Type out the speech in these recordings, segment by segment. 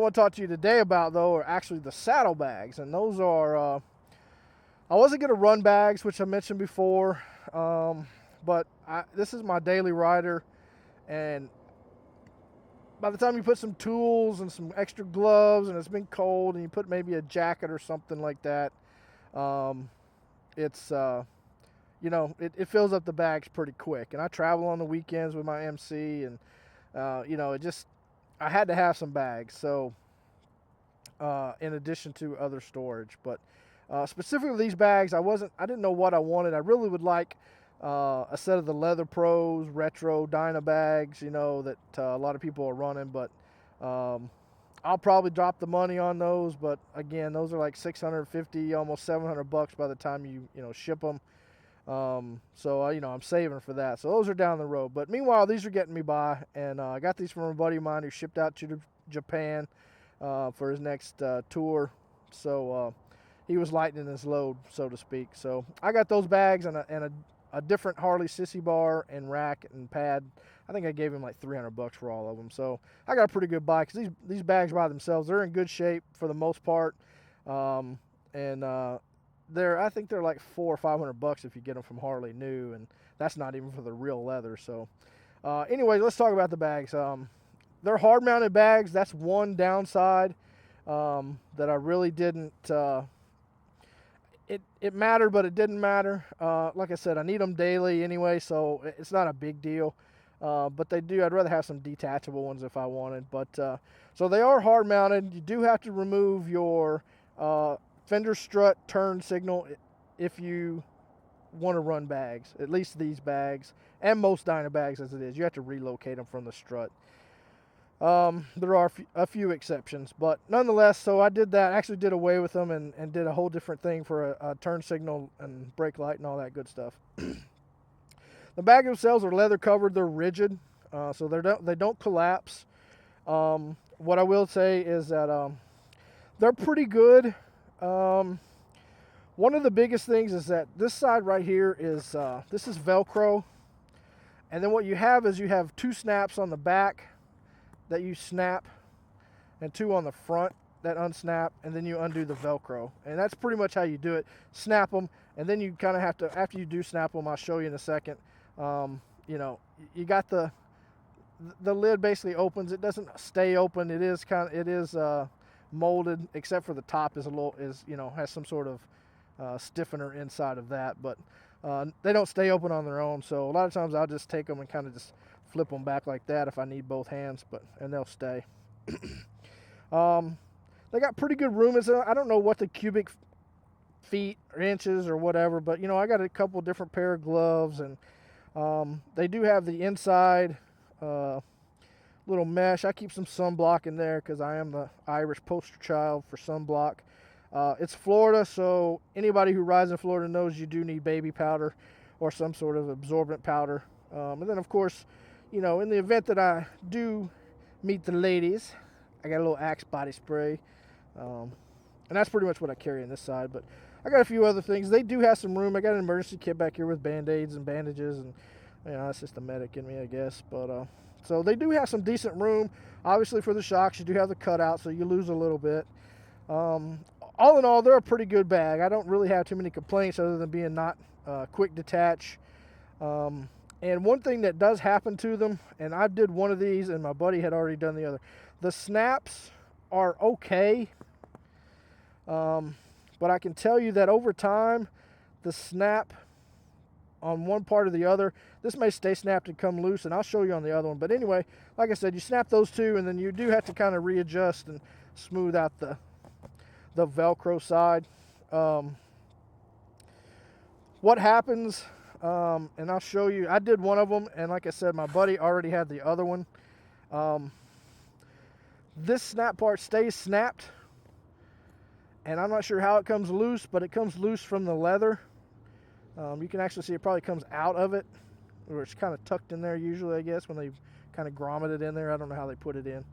want to talk to you today about, though, are actually the saddlebags. And those are, I wasn't going to run bags, which I mentioned before, but this is my daily rider. And by the time you put some tools and some extra gloves and it's been cold and you put maybe a jacket or something like that, it's, it fills up the bags pretty quick. And I travel on the weekends with my MC, and, I had to have some bags. So, in addition to other storage, but specifically these bags, I didn't know what I wanted. I really would like a set of the Leather Pros retro Dyna bags, that a lot of people are running, but I'll probably drop the money on those. But again, those are like $650, almost $700 by the time you ship them. So I'm saving for that. So those are down the road. But meanwhile, these are getting me by, and I got these from a buddy of mine who shipped out to Japan for his next tour. So he was lightening his load, so to speak. So I got those bags and a different Harley sissy bar and rack and pad. I think I gave him like $300 for all of them. So I got a pretty good buy, because these bags by themselves, they're in good shape for the most part. I think they're like $400 or $500 if you get them from Harley new, and that's not even for the real leather. So anyway, let's talk about the bags. They're hard mounted bags. That's one downside that I really didn't. It mattered, but it didn't matter. Like I said, I need them daily anyway, so it's not a big deal. But they do. I'd rather have some detachable ones if I wanted. But so they are hard mounted. You do have to remove your fender strut turn signal if you want to run bags. At least these bags and most Dyna bags as it is. You have to relocate them from the strut. There are a few exceptions, but nonetheless, so I did that. Actually did away with them and did a whole different thing for a turn signal and brake light and all that good stuff. The bags themselves are leather covered. They're rigid, so they don't collapse. What I will say is that they're pretty good. One of the biggest things is that this side right here is this is Velcro, and then what you have is you have two snaps on the back that you snap, and two on the front that unsnap, and then you undo the Velcro. And that's pretty much how you do it. Snap them, and then you kind of have to, after you do snap them, I'll show you in a second, you got the lid basically opens. It doesn't stay open. It is molded, except for the top has some sort of stiffener inside of that, but they don't stay open on their own. So a lot of times I'll just take them and kind of just flip them back like that if I need both hands, and they'll stay. They got pretty good room. I don't know what the cubic feet or inches or whatever, but I got a couple different pair of gloves, and they do have the inside little mesh. I keep some sunblock in there because I am the Irish poster child for sunblock. It's Florida, so anybody who rides in Florida knows you do need baby powder or some sort of absorbent powder. And then, of course, in the event that I do meet the ladies, I got a little Axe body spray. And that's pretty much what I carry on this side. But I got a few other things. They do have some room. I got an emergency kit back here with Band-Aids and bandages. And, that's just the medic in me, I guess. But so they do have some decent room. Obviously, for the shocks, you do have the cutout, so you lose a little bit. All in all, they're a pretty good bag. I don't really have too many complaints other than being not quick detach. And one thing that does happen to them, and I did one of these and my buddy had already done the other, the snaps are okay, but I can tell you that over time, the snap on one part or the other, this may stay snapped and come loose, and I'll show you on the other one. But anyway, like I said, you snap those two, and then you do have to kind of readjust and smooth out the Velcro side. What happens, and I'll show you, I did one of them, and like I said, my buddy already had the other one. This snap part stays snapped, and I'm not sure how it comes loose, but it comes loose from the leather. You can actually see it probably comes out of it, or it's kind of tucked in there usually, I guess, when they kind of grommet it in there. I don't know how they put it in.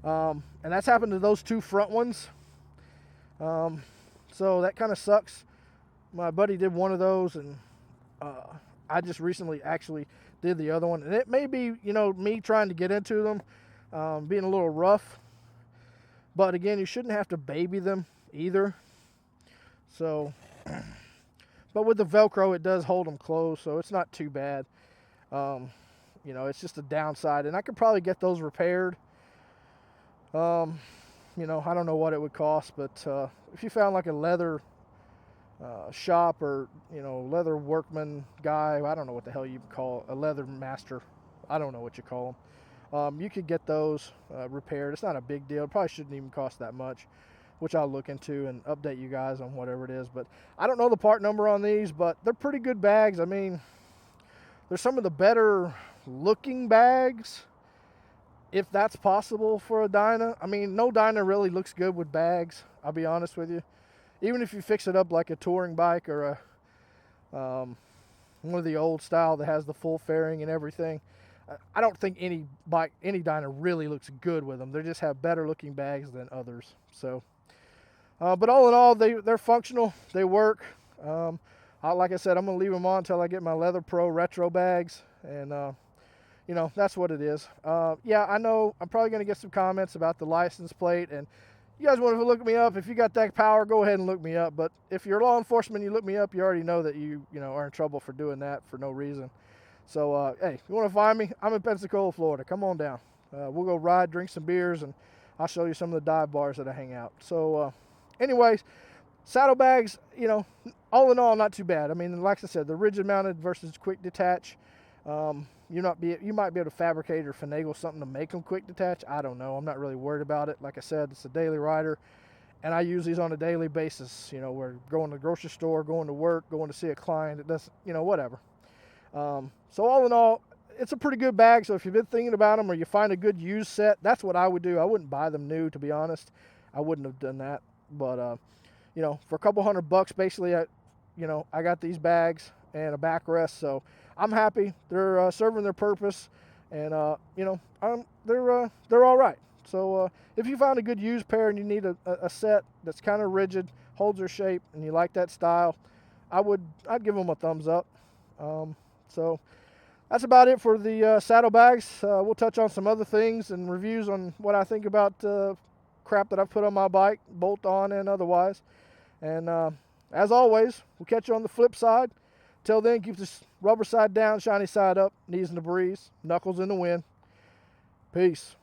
And that's happened to those two front ones. So that kind of sucks. My buddy did one of those, and I just recently actually did the other one. And it may be, me trying to get into them, being a little rough. But again, you shouldn't have to baby them either. So, but with the Velcro, it does hold them closed, so it's not too bad. Um, it's just a downside, and I could probably get those repaired. I don't know what it would cost, but if you found like a leather shop or leather workman guy, I don't know what the hell you call a leather master. I don't know what you call them. You could get those repaired. It's not a big deal. It probably shouldn't even cost that much, which I'll look into and update you guys on whatever it is. But I don't know the part number on these, but they're pretty good bags. I mean, they're some of the better looking bags, if that's possible for a Dyna. I mean, no Dyna really looks good with bags, I'll be honest with you. Even if you fix it up like a touring bike or one of the old style that has the full fairing and everything, I don't think any Dyna really looks good with them. They just have better looking bags than others. So, but all in all, they're functional. They work. Like I said, I'm going to leave them on until I get my Leather Pro retro bags. And, that's what it is. Yeah, I know I'm probably going to get some comments about the license plate. And you guys want to look me up. If you got that power, go ahead and look me up. But if you're law enforcement, you look me up, you already know that you are in trouble for doing that for no reason. So, hey, you want to find me? I'm in Pensacola, Florida. Come on down. We'll go ride, drink some beers, and I'll show you some of the dive bars that I hang out. So, anyways, saddlebags, all in all, not too bad. I mean, like I said, the rigid mounted versus quick detach. You might be able to fabricate or finagle something to make them quick detach. I don't know. I'm not really worried about it. Like I said, it's a daily rider, and I use these on a daily basis. We're going to the grocery store, going to work, going to see a client. It doesn't, whatever. So all in all, it's a pretty good bag. So if you've been thinking about them or you find a good used set, that's what I would do. I wouldn't buy them new, to be honest. I wouldn't have done that. But for a couple $100, basically, I got these bags and a backrest. So I'm happy. They're serving their purpose, and they're all right. So if you found a good used pair and you need a set that's kind of rigid, holds their shape, and you like that style, I'd give them a thumbs up. So that's about it for the saddlebags. We'll touch on some other things and reviews on what I think about crap that I've put on my bike, bolt on and otherwise. And as always, we'll catch you on the flip side. Till then, keep the rubber side down, shiny side up, knees in the breeze, knuckles in the wind. Peace.